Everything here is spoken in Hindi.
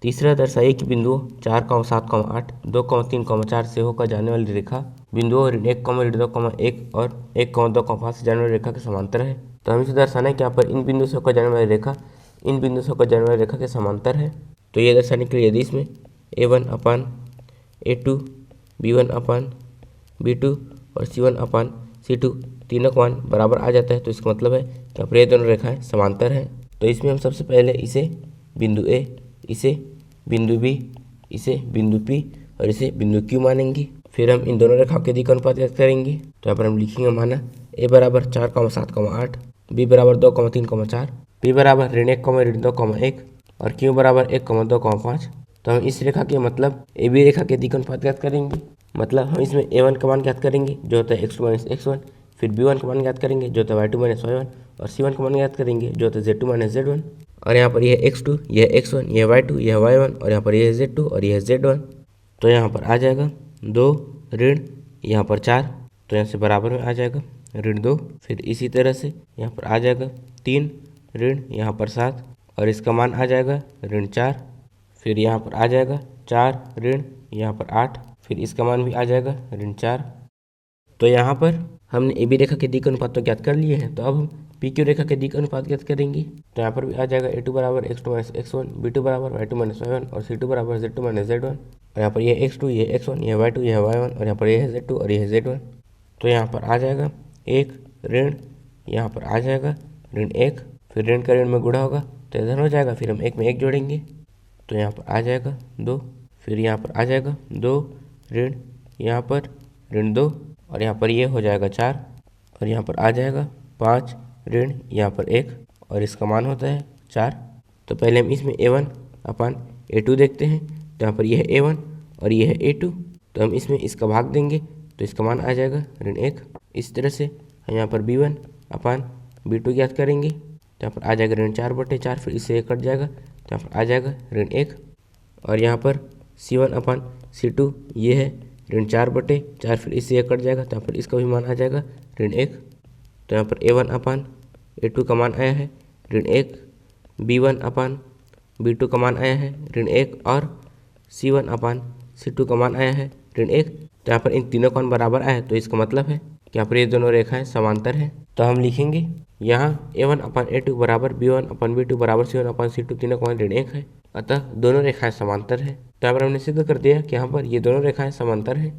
तीसरा, दर्शाइए कि बिंदुओं 4,7,8, 2,3,4 से होकर जाने वाली रेखा बिंदुओं ऋण 1,1 और 1,2,5 से जाने वाली रेखा के समांतर है। तो हमें इसे दर्शाना है कि यहाँ पर इन बिंदु से होकर जाने वाली रेखा इन बिंदु से होकर जाने वाली रेखा के समांतर है। तो ये दर्शाने के लिए यदि इसमें A1/A2, B1/B2 और C1/C2 तीनों का मान बराबर आ जाता है तो इसका मतलब है कि यहाँ पर ये दोनों रेखाएं समांतर हैं। तो इसमें हम सबसे पहले इसे बिंदु A, इसे बिंदु B, इसे बिंदु P और इसे बिंदु Q मानेंगे। फिर हम इन दोनों रेखाओं के दिक् अनुपात ज्ञात करेंगे। तो यहाँ पर हम लिखेंगे माना A बराबर 4,7,8, B बराबर 2,3,4, P बराबर ऋण 1,2,1 और Q बराबर 1,2,5। तो हम इस रेखा के मतलब AB रेखा के दिक् अनुपात ज्ञात करेंगे। मतलब हम इसमें A1 का मान ज्ञात करेंगे जो होता है x2 - x1, फिर B1 का मान ज्ञात करेंगे जो होता है y2 - y1 और C1 का मान ज्ञात करेंगे जो होता है z2 - z1। और यहाँ पर यह x2, यह x1, यह y2, यह y1 और यहाँ पर यह z2 और यह z1। तो यहाँ पर आ जाएगा 2 ऋण यहाँ पर 4, तो यहाँ से बराबर में आ जाएगा ऋण 2। फिर इसी तरह से यहाँ पर आ जाएगा 3 ऋण यहाँ पर 7 और इसका मान आ जाएगा ऋण 4। फिर यहाँ पर आ जाएगा 4 ऋण यहाँ पर 8, फिर इसका मान भी आ जाएगा ऋण 4। तो यहाँ पर हमने ए बी रेखा के दिक् अनुपात तो ज्ञात कर लिए हैं। तो अब हम पी क्यू रेखा के दिक् अनुपात ज्ञात करेंगे। तो यहाँ पर भी आ जाएगा A2 बराबर x2 - x1, B2 बराबर y2 - y1 और C2 बराबर z2 - z1। और यहाँ पर यह x2, यह x1, यह y2, यह y1 और यहाँ पर यह z2 और यह z1। तो यहाँ पर आ जाएगा 1 ऋण यहाँ पर आ जाएगा ऋण 1, फिर ऋण का ऋण में गुणा होगा तो इधर हो जाएगा, फिर हम 1 में 1 जोड़ेंगे तो यहाँ पर आ जाएगा 2, फिर यहाँ पर आ जाएगा 2 ऋण यहाँ पर ऋण 2 और यहाँ पर ये हो जाएगा 4 और यहाँ पर आ जाएगा 5 ऋण यहाँ पर 1 और इसका मान होता है 4। तो पहले हम इसमें A1/A2 देखते हैं। तो यहाँ पर यह है A1 और यह है A2, तो हम इसमें इसका भाग देंगे तो इसका मान आ जाएगा ऋण 1। इस तरह से हम यहाँ पर B1/B2 ज्ञात करेंगे। तो यहाँ पर आ जाएगा ऋण 4/4, फिर इससे 1 कट जाएगा तो यहाँ पर आ जाएगा ऋण 1। और यहाँ पर C1/C2 ये है ऋण 4/4, फिर इससे 1 कट जाएगा तो यहाँ पर इसका भी मान आ जाएगा ऋण 1। तो यहाँ पर A1/A2 का मान आया है ऋण 1, B1/B2 का मान आया है ऋण 1 और C1/C2 का मान आया है ऋण 1। तो यहाँ पर इन तीनों का मान बराबर आया तो इसका मतलब है कि यहाँ पर ये दोनों रेखाएं समांतर हैं। तो हम लिखेंगे यहाँ A1/A2 बराबर B1/B2 बराबर C1/C2 तीनों का मान ऋण 1 है, अतः दोनों रेखाएं समांतर है। तो यहाँ पर हमने सिद्ध कर दिया कि यहाँ पर ये दोनों रेखाएं समांतर हैं।